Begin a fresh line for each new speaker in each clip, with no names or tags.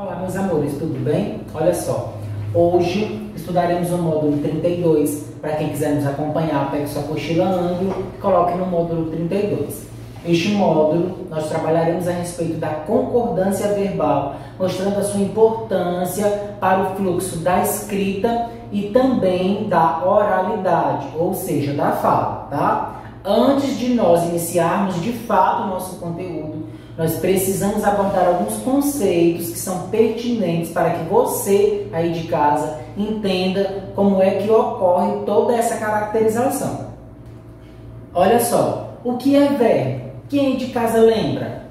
Olá, meus amores, tudo bem? Olha só, hoje estudaremos o módulo 32. Para quem quiser nos acompanhar, pegue sua apostila ângulo e coloque no módulo 32. Este módulo, nós trabalharemos a respeito da concordância verbal, mostrando a sua importância para o fluxo da escrita e também da oralidade, ou seja, da fala, tá? Antes de nós iniciarmos de fato o nosso conteúdo, nós precisamos abordar alguns conceitos que são pertinentes para que você aí de casa entenda como é que ocorre toda essa caracterização. Olha só, o que é verbo? Quem aí de casa lembra?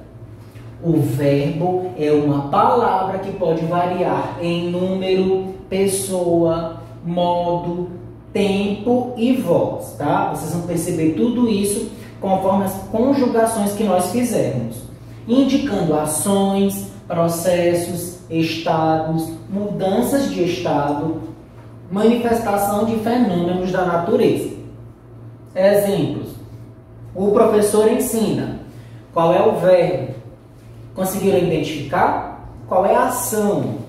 O verbo é uma palavra que pode variar em número, pessoa, modo, tempo e voz, tá? Vocês vão perceber tudo isso conforme as conjugações que nós fizermos, indicando ações, processos, estados, mudanças de estado, manifestação de fenômenos da natureza. Exemplos: o professor ensina. Qual é o verbo? Conseguiram identificar? Qual é a ação?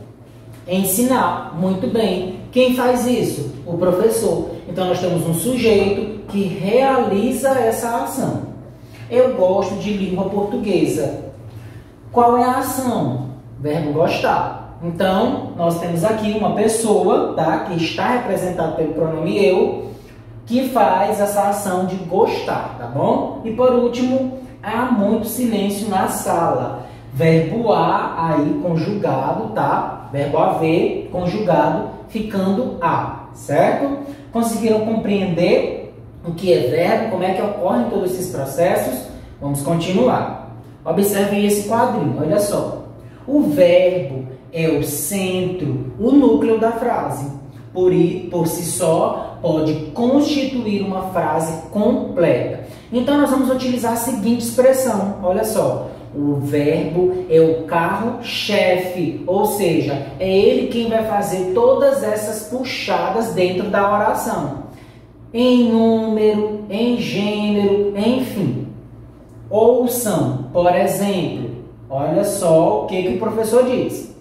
Ensinar. Muito bem. Quem faz isso? O professor. Então nós temos um sujeito que realiza essa ação. Eu gosto de língua portuguesa. Qual é a ação? Verbo gostar. Então, nós temos aqui uma pessoa, tá, que está representada pelo pronome eu, que faz essa ação de gostar, tá bom? E por último, há muito silêncio na sala. Verbo a aí conjugado, tá? Verbo haver conjugado, ficando a, certo? Conseguiram compreender o que é verbo, como é que ocorrem todos esses processos? Vamos continuar. Observem esse quadrinho, olha só. O verbo é o centro, o núcleo da frase. Por si só, pode constituir uma frase completa. Então, nós vamos utilizar a seguinte expressão, olha só. O verbo é o carro-chefe, ou seja, é ele quem vai fazer todas essas puxadas dentro da oração. Em número, em gênero, enfim. Ouçam, por exemplo, olha só o que o professor diz.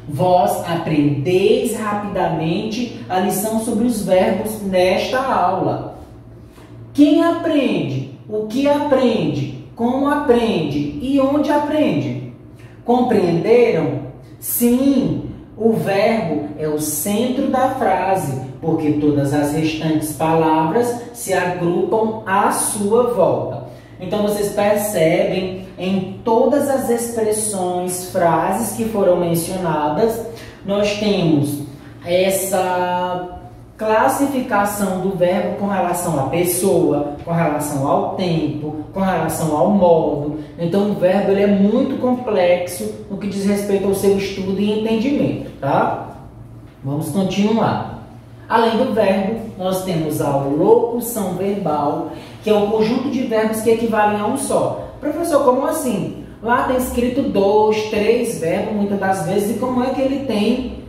Vós aprendeis rapidamente a lição sobre os verbos nesta aula. Quem aprende? O que aprende? Como aprende? E onde aprende? Compreenderam? Sim, o verbo é o centro da frase, porque todas as restantes palavras se agrupam à sua volta. Então, vocês percebem em todas as expressões, frases que foram mencionadas, nós temos essa classificação do verbo com relação à pessoa, com relação ao tempo, com relação ao modo. Então, o verbo ele é muito complexo no que diz respeito ao seu estudo e entendimento, tá? Vamos continuar. Além do verbo, nós temos a locução verbal, que é um conjunto de verbos que equivalem a um só. Professor, como assim? Lá tem escrito 2, 3 verbos, muitas das vezes, e como é que ele tem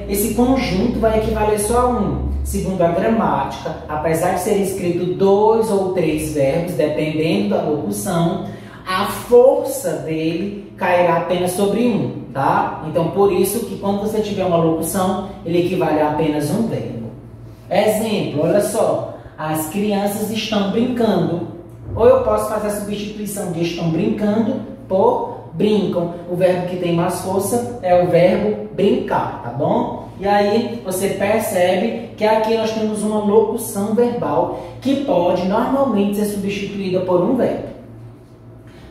esse conjunto vai equivaler só a um? Segundo a gramática, apesar de ser escrito 2 ou 3 verbos, dependendo da locução, a força dele cairá apenas sobre um, tá? Então, por isso que quando você tiver uma locução, ele equivale a apenas um verbo. Exemplo, olha só. As crianças estão brincando. Ou eu posso fazer a substituição de estão brincando por brincam. O verbo que tem mais força é o verbo brincar, tá bom? E aí você percebe que aqui nós temos uma locução verbal que pode normalmente ser substituída por um verbo.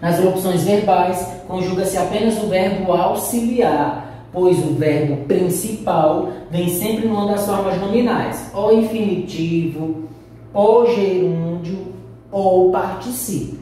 Nas locuções verbais, conjuga-se apenas o verbo auxiliar, pois o verbo principal vem sempre numa das formas nominais, ou infinitivo, ou gerúndio, ou particípio.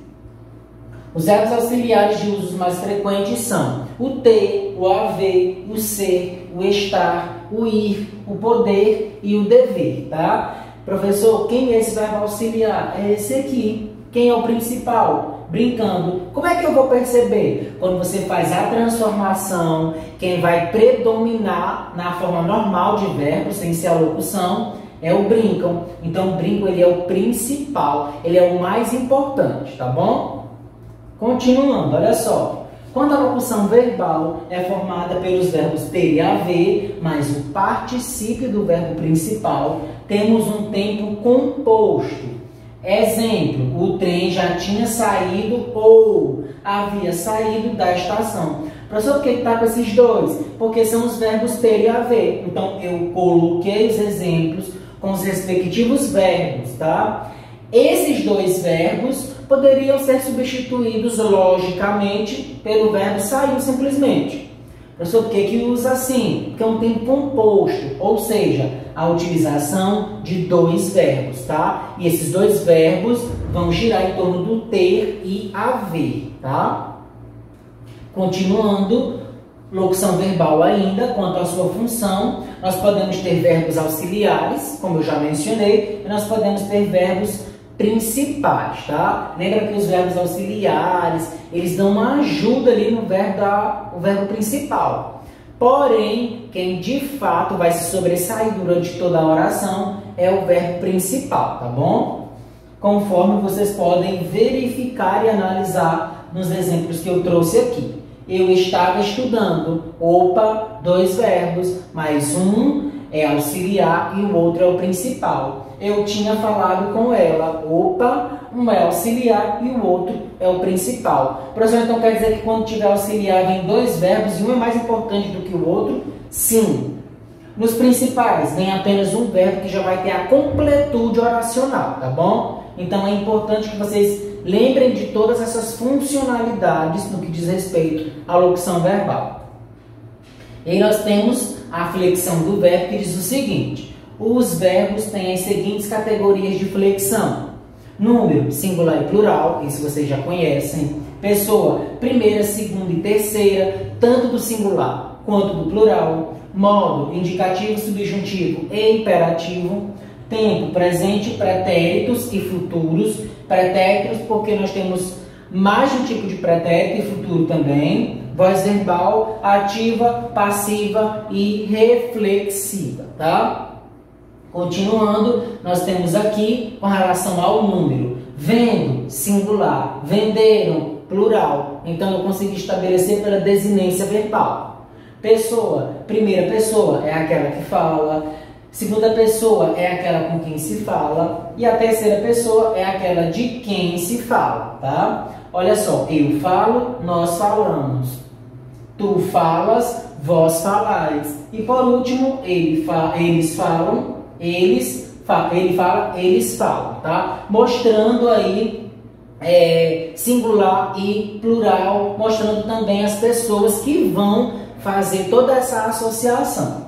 Os verbos auxiliares de usos mais frequentes são o ter, o haver, o ser, o estar, o ir, o poder e o dever, tá? Professor, quem é esse verbo auxiliar? É esse aqui. Quem é o principal? Brincando. Como é que eu vou perceber? Quando você faz a transformação, quem vai predominar na forma normal de verbo, sem ser a locução, é o brincam. Então, o brinco ele é o principal, ele é o mais importante, tá bom? Continuando, olha só. Quando a locução verbal é formada pelos verbos ter e haver, mais o particípio do verbo principal, temos um tempo composto. Exemplo, o trem já tinha saído ou havia saído da estação. Professor, por que está com esses dois? Porque são os verbos ter e haver. Então, eu coloquei os exemplos com os respectivos verbos, tá? Esses dois verbos poderiam ser substituídos logicamente pelo verbo saiu simplesmente. Professor, por que usa assim? Porque é um tempo composto, ou seja, a utilização de dois verbos, tá? E esses dois verbos vão girar em torno do ter e haver, tá? Continuando, locução verbal ainda, quanto à sua função, nós podemos ter verbos auxiliares, como eu já mencionei, e nós podemos ter verbos principais, tá? Lembra que os verbos auxiliares, eles dão uma ajuda ali no o verbo principal. Porém, quem de fato vai se sobressair durante toda a oração é o verbo principal, tá bom? Conforme vocês podem verificar e analisar nos exemplos que eu trouxe aqui. Eu estava estudando. Opa, dois verbos, mas um é auxiliar e o outro é o principal. Eu tinha falado com ela. Opa, um é auxiliar e o outro é o principal. Professor, então quer dizer que quando tiver auxiliar vem dois verbos e um é mais importante do que o outro? Sim. Nos principais vem apenas um verbo que já vai ter a completude oracional, tá bom? Então é importante que vocês lembrem de todas essas funcionalidades no que diz respeito à locução verbal. E aí nós temos a flexão do verbo que diz o seguinte: os verbos têm as seguintes categorias de flexão: número, singular e plural, isso vocês já conhecem; pessoa, primeira, segunda e terceira, tanto do singular quanto do plural; modo, indicativo, subjuntivo e imperativo; tempo, presente, pretéritos e futuros. Pretéritos porque nós temos mais de um tipo de pretérito e futuro também. Voz verbal, ativa, passiva e reflexiva, tá? Continuando, nós temos aqui com relação ao número: vendo, singular; venderam, plural. Então eu consegui estabelecer pela desinência verbal. Pessoa, primeira pessoa é aquela que fala, segunda pessoa é aquela com quem se fala e a terceira pessoa é aquela de quem se fala, tá? Olha só, eu falo, nós falamos; tu falas, vós falais; e por último, eles falam, ele fala, eles falam, tá? Mostrando aí singular e plural, mostrando também as pessoas que vão fazer toda essa associação.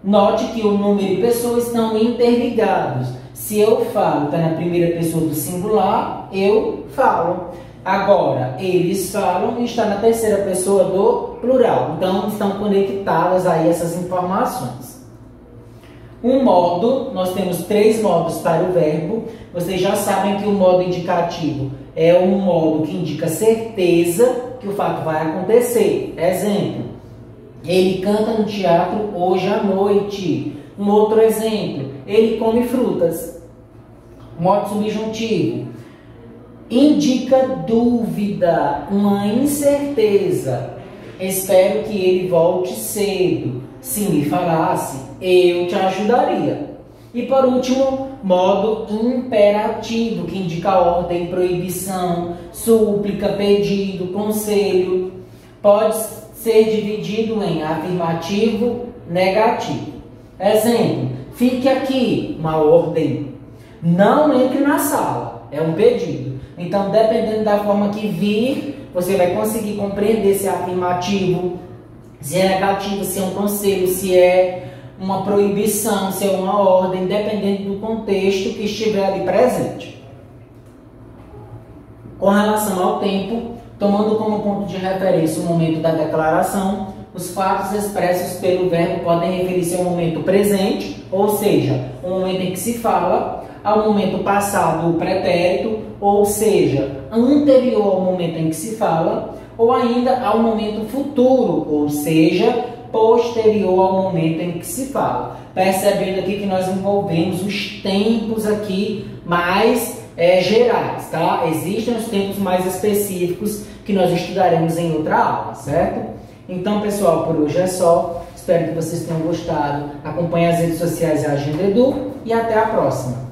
Note que o número e pessoa estão interligados. Se eu falo, está na primeira pessoa do singular, eu falo. Agora, eles falam e está na terceira pessoa do plural. Então, estão conectadas aí essas informações. Um modo, nós temos três modos para o verbo. Vocês já sabem que o modo indicativo é um modo que indica certeza que o fato vai acontecer. Exemplo: ele canta no teatro hoje à noite. Um outro exemplo: ele come frutas. Modo subjuntivo indica dúvida, uma incerteza. Espero que ele volte cedo. Se me falasse, eu te ajudaria. E por último, modo imperativo, que indica ordem, proibição, súplica, pedido, conselho. Pode ser dividido em afirmativo, negativo. Exemplo: fique aqui, uma ordem. Não entre na sala, é um pedido. Então, dependendo da forma que vir, você vai conseguir compreender se é afirmativo, se é negativo, se é um conselho, se é uma proibição, se é uma ordem, dependendo do contexto que estiver ali presente. Com relação ao tempo, tomando como ponto de referência o momento da declaração, os fatos expressos pelo verbo podem referir-se ao momento presente, ou seja, o momento em que se fala, ao momento passado, o pretérito, ou seja, anterior ao momento em que se fala, ou ainda ao momento futuro, ou seja, posterior ao momento em que se fala. Percebendo aqui que nós envolvemos os tempos aqui mais gerais, tá? Existem os tempos mais específicos que nós estudaremos em outra aula, certo? Então, pessoal, por hoje é só. Espero que vocês tenham gostado. Acompanhe as redes sociais da Agenda Edu e até a próxima.